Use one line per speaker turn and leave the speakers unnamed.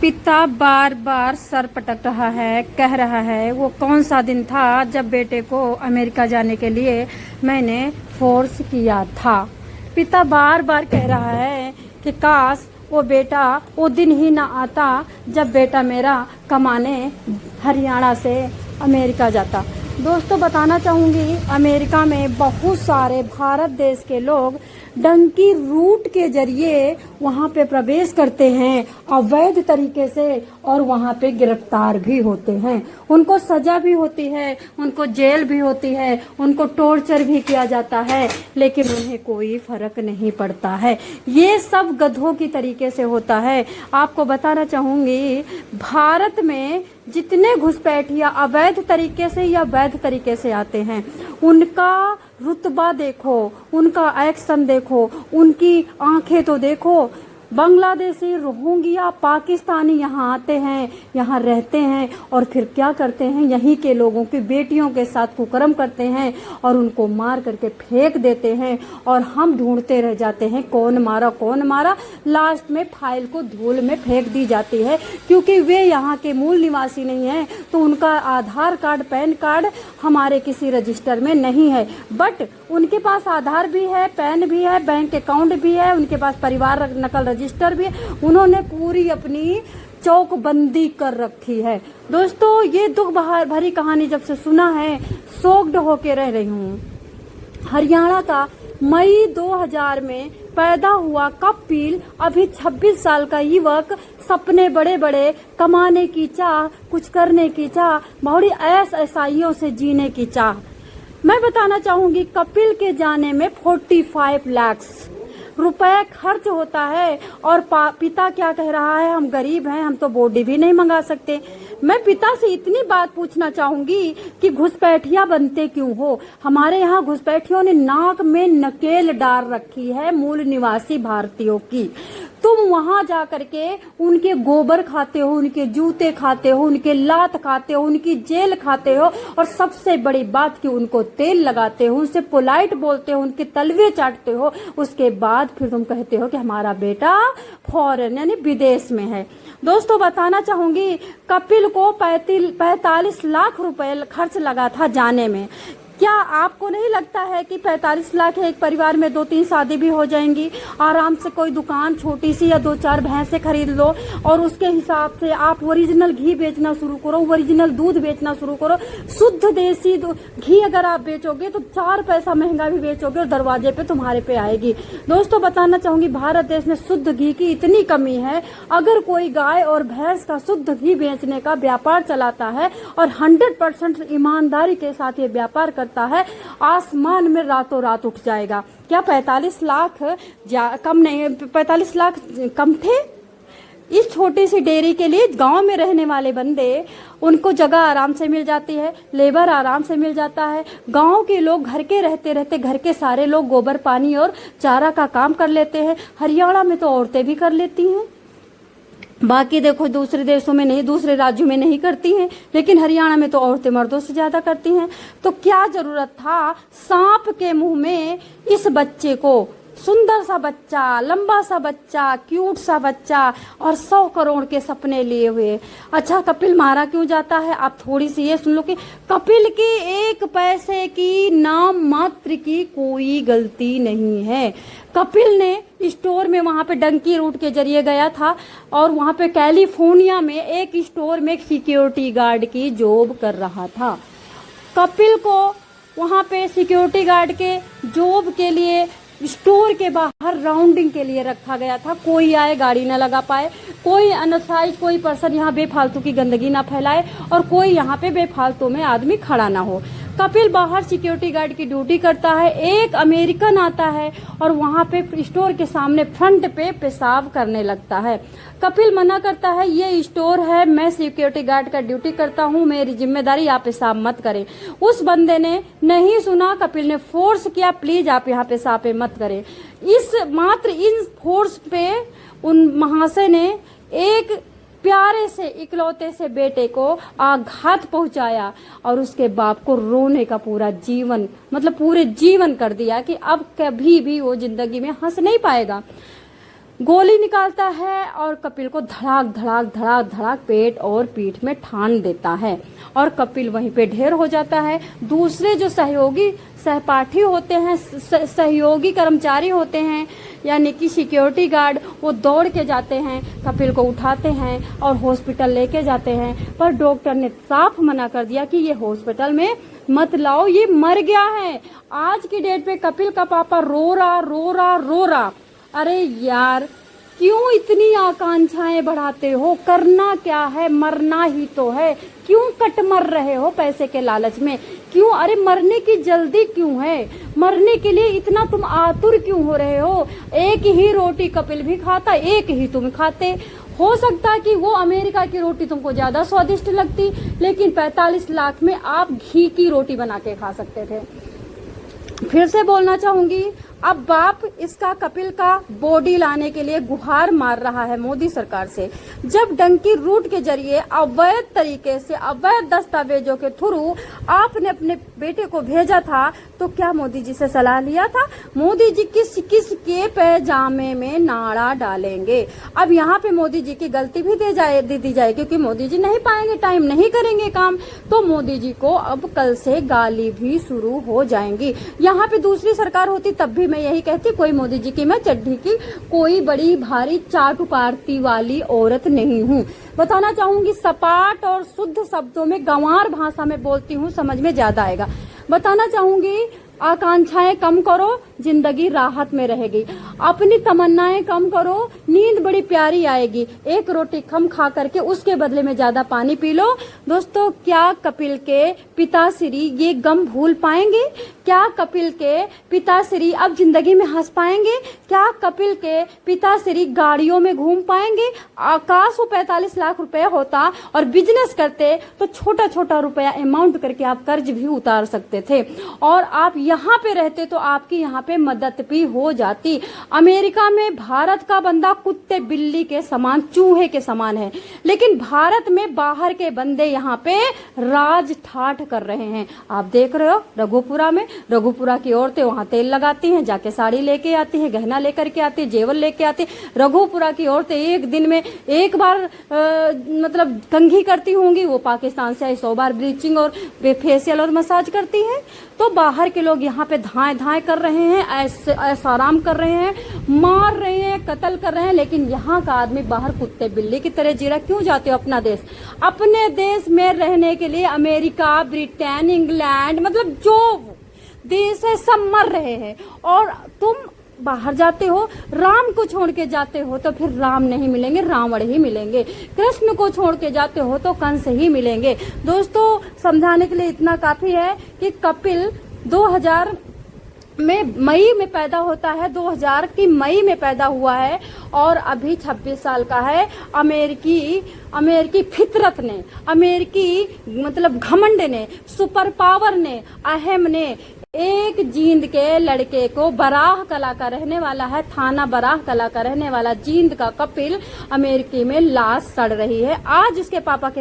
पिता बार बार सर पटक रहा है, कह रहा है वो कौन सा दिन था जब बेटे को अमेरिका जाने के लिए मैंने फोर्स किया था। पिता बार बार कह रहा है कि काश वो बेटा वो दिन ही ना आता जब बेटा मेरा कमाने हरियाणा से अमेरिका जाता। दोस्तों बताना चाहूँगी, अमेरिका में बहुत सारे भारत देश के लोग डंकी रूट के जरिए वहाँ पे प्रवेश करते हैं अवैध तरीके से और वहाँ पे गिरफ्तार भी होते हैं। उनको सजा भी होती है, उनको जेल भी होती है, उनको टॉर्चर भी किया जाता है, लेकिन उन्हें कोई फर्क नहीं पड़ता है। ये सब गधों की तरीके से होता है। आपको बताना चाहूँगी, भारत में जितने घुसपैठिया अवैध तरीके से या वैध तरीके से आते हैं, उनका रुतबा देखो, उनका एक्शन देखो, उनकी आंखें तो देखो। बांग्लादेशी, रोहिंग्या, पाकिस्तानी यहाँ आते हैं, यहाँ रहते हैं और फिर क्या करते हैं, यहीं के लोगों की बेटियों के साथ कुकर्म करते हैं और उनको मार करके फेंक देते हैं और हम ढूंढते रह जाते हैं कौन मारा कौन मारा। लास्ट में फाइल को धूल में फेंक दी जाती है, क्योंकि वे यहाँ के मूल निवासी नहीं हैं, तो उनका आधार कार्ड, पैन कार्ड हमारे किसी रजिस्टर में नहीं है। बट उनके पास आधार भी है, पैन भी है, बैंक अकाउंट भी है, उनके पास परिवार नकल रजिस्टर भी है। उन्होंने पूरी अपनी चौकबंदी कर रखी है। दोस्तों ये दुख भरी कहानी जब से सुना है, शॉक्ड होके रह रही हूँ। हरियाणा का मई 2000 में पैदा हुआ कपिल, अभी 26 साल का युवक, सपने बड़े बड़े, कमाने की चाह, कुछ करने की चाह, बड़ी ऐसाइयों से जीने की चाह। मैं बताना चाहूंगी, कपिल के जाने में 45 लाख रुपए खर्च होता है और पिता क्या कह रहा है, हम गरीब हैं, हम तो बॉडी भी नहीं मंगा सकते। मैं पिता से इतनी बात पूछना चाहूंगी कि घुसपैठिया बनते क्यों हो। हमारे यहाँ घुसपैठियों ने नाक में नकेल डाल रखी है मूल निवासी भारतीयों की। तुम वहां जा करके उनके गोबर खाते हो, उनके जूते खाते हो, उनके लात खाते हो, उनकी जेल खाते हो और सबसे बड़ी बात कि उनको तेल लगाते हो, उनसे पोलाइट बोलते हो, उनके तलवे चाटते हो। उसके बाद फिर तुम कहते हो कि हमारा बेटा फॉरेन यानी विदेश में है। दोस्तों बताना चाहूंगी, कपिल को 45 लाख रुपए खर्च लगा था जाने में। क्या आपको नहीं लगता है कि 45 लाख है, एक परिवार में 2-3 शादी भी हो जाएंगी, आराम से कोई दुकान छोटी सी या 2-4 भैंसे खरीद लो और उसके हिसाब से आप ओरिजिनल घी बेचना शुरू करो, ओरिजिनल दूध बेचना शुरू करो। शुद्ध देसी घी अगर आप बेचोगे तो 4 पैसा महंगा भी बेचोगे और दरवाजे पे तुम्हारे पे आएगी। दोस्तों बताना चाहूंगी, भारत देश में शुद्ध घी की इतनी कमी है, अगर कोई गाय और भैंस का शुद्ध घी बेचने का व्यापार चलाता है और 100% ईमानदारी के साथ ये व्यापार है, आसमान में रातों रात उठ जाएगा। क्या 45 लाख कम नहीं, 45 लाख कम थे इस छोटी सी डेयरी के लिए? गांव में रहने वाले बंदे, उनको जगह आराम से मिल जाती है, लेबर आराम से मिल जाता है। गांव के लोग घर के रहते रहते घर के सारे लोग गोबर पानी और चारा का काम कर लेते हैं। हरियाणा में तो औरतें भी कर लेती हैं, बाकी देखो दूसरे देशों में नहीं, दूसरे राज्यों में नहीं करती हैं, लेकिन हरियाणा में तो औरतें मर्दों से ज्यादा करती हैं। तो क्या जरूरत था सांप के मुंह में इस बच्चे को, सुंदर सा बच्चा, लंबा सा बच्चा, क्यूट सा बच्चा और 100 करोड़ के सपने लिए हुए। अच्छा, कपिल मारा क्यों जाता है? आप थोड़ी सी ये सुन लो कि कपिल की 1 पैसे की नाम मात्र की कोई गलती नहीं है। कपिल ने स्टोर में वहां पे डंकी रूट के जरिए गया था और वहां पे कैलिफोर्निया में एक स्टोर में सिक्योरिटी गार्ड की जॉब कर रहा था। कपिल को वहां पे सिक्योरिटी गार्ड के जॉब के लिए स्टोर के बाहर राउंडिंग के लिए रखा गया था। कोई आए गाड़ी न लगा पाए, कोई अनऑथराइज कोई पर्सन यहाँ बेफालतू की गंदगी ना फैलाए और कोई यहाँ पे बेफालतू में आदमी खड़ा ना हो। कपिल बाहर सिक्योरिटी गार्ड की ड्यूटी करता है। एक अमेरिकन आता है और वहां पे स्टोर के सामने फ्रंट पे पेशाब करने लगता है। कपिल मना करता है, ये स्टोर है, मैं सिक्योरिटी गार्ड का ड्यूटी करता हूँ, मेरी जिम्मेदारी, आप पेशाब मत करें। उस बंदे ने नहीं सुना, कपिल ने फोर्स किया, प्लीज आप यहाँ पेशाब पे मत करें। इन फोर्स पे उन महाशय ने एक प्यारे से इकलौते से बेटे को आघात पहुंचाया और उसके बाप को रोने का पूरा जीवन, मतलब पूरे जीवन कर दिया कि अब कभी भी वो जिंदगी में हंस नहीं पाएगा। गोली निकालता है और कपिल को धड़ाक धड़ाक धड़ाक धड़ाक पेट और पीठ में ठान देता है और कपिल वहीं पे ढेर हो जाता है। दूसरे जो सहपाठी होते हैं, सहयोगी कर्मचारी होते हैं, यानी कि सिक्योरिटी गार्ड, वो दौड़ के जाते हैं, कपिल को उठाते हैं और हॉस्पिटल लेके जाते हैं। पर डॉक्टर ने साफ मना कर दिया कि ये हॉस्पिटल में मत लाओ, ये मर गया है। आज की डेट पे कपिल का पापा रो रहा। अरे यार, क्यों इतनी आकांक्षाएं बढ़ाते हो? करना क्या है? मरना ही तो है। क्यों कट मर रहे हो पैसे के लालच में? क्यों? अरे मरने की जल्दी क्यों है? मरने के लिए इतना तुम आतुर क्यों हो रहे हो? एक ही रोटी कपिल भी खाता, एक ही तुम खाते। हो सकता है कि वो अमेरिका की रोटी तुमको ज्यादा स्वादिष्ट लगती, लेकिन 45 लाख में आप घी की रोटी बना के खा सकते थे। फिर से बोलना चाहूंगी, अब बाप इसका कपिल का बॉडी लाने के लिए गुहार मार रहा है मोदी सरकार से। जब डंकी रूट के जरिए अवैध तरीके से, अवैध दस्तावेजों के थ्रू आपने अपने बेटे को भेजा था, तो क्या मोदी जी से सलाह लिया था? मोदी जी किस के पैजामे में नाड़ा डालेंगे? अब यहाँ पे मोदी जी की गलती भी दे दी जाए, क्योंकि मोदी जी नहीं पाएंगे टाइम, नहीं करेंगे काम, तो मोदी जी को अब कल से गाली भी शुरू हो जाएंगी। यहाँ पे दूसरी सरकार होती तब भी मैं यही कहती, कोई मोदी जी की मैं चड्ढी की कोई बड़ी भारी चाट उपाड़ती वाली औरत नहीं हूँ। बताना चाहूंगी, सपाट और शुद्ध शब्दों में, गंवार भाषा में बोलती हूँ, समझ में ज्यादा आएगा। बताना चाहूंगी, आकांक्षाएं कम करो, जिंदगी राहत में रहेगी। अपनी तमन्नाएं कम करो, नींद बड़ी प्यारी आएगी। एक रोटी कम खा करके उसके बदले में ज्यादा पानी पी लो। दोस्तों, क्या कपिल के पिताश्री ये गम भूल पाएंगे? क्या कपिल के पिताश्री अब जिंदगी में हंस पाएंगे? क्या कपिल के पिताश्री गाड़ियों में घूम पाएंगे? आकाश वो 45 लाख रुपए होता और बिजनेस करते तो छोटा छोटा रुपया अमाउंट करके आप कर्ज भी उतार सकते थे, और आप यहाँ पे रहते तो आपकी यहाँ पे मदद भी हो जाती। अमेरिका में भारत का बंदा कुत्ते बिल्ली के समान, चूहे के समान है, लेकिन भारत में बाहर के बंदे यहाँ पे राज ठाठ कर रहे हैं। आप देख रहे हो रघुपुरा की औरतें वहां तेल लगाती हैं, जाके साड़ी लेके आती हैं, गहना लेकर के आती है, जेवर लेके आती है। रघुपुरा की औरतें एक दिन में एक बार मतलब कंघी करती होंगी, वो पाकिस्तान से आई 100 बार ब्लीचिंग और फेशियल और मसाज करती है। तो बाहर के लोग यहाँ पे धाए धाए कर रहे हैं, ऐसा आराम कर रहे हैं, मार रहे हैं, कत्ल कर रहे हैं, लेकिन यहाँ का आदमी बाहर कुत्ते बिल्ली की तरह जी रहा। क्यों जाते हो अपना देश? अपने देश में रहने के लिए अमेरिका, ब्रिटेन, इंग्लैंड, मतलब जो देश है सब मर रहे हैं, और तुम बाहर जाते हो, राम को छोड़ के जाते हो तो फिर राम नहीं मिलेंगे, रावण ही मिलेंगे। कृष्ण को छोड़ के जाते हो तो कंस ही मिलेंगे। दोस्तों, समझाने के लिए इतना काफी है कि कपिल 2000 में मई में पैदा होता है, 2000 की मई में पैदा हुआ है, और अभी 26 साल का है। अमेरिकी फितरत ने, अमेरिकी मतलब घमंड ने, सुपर पावर ने, अहम ने, एक जींद के लड़के को, बराह कला का रहने वाला है, थाना बराह कला का रहने वाला जींद का कपिल, अमेरिकी में लाश सड़ रही है। आज उसके पापा के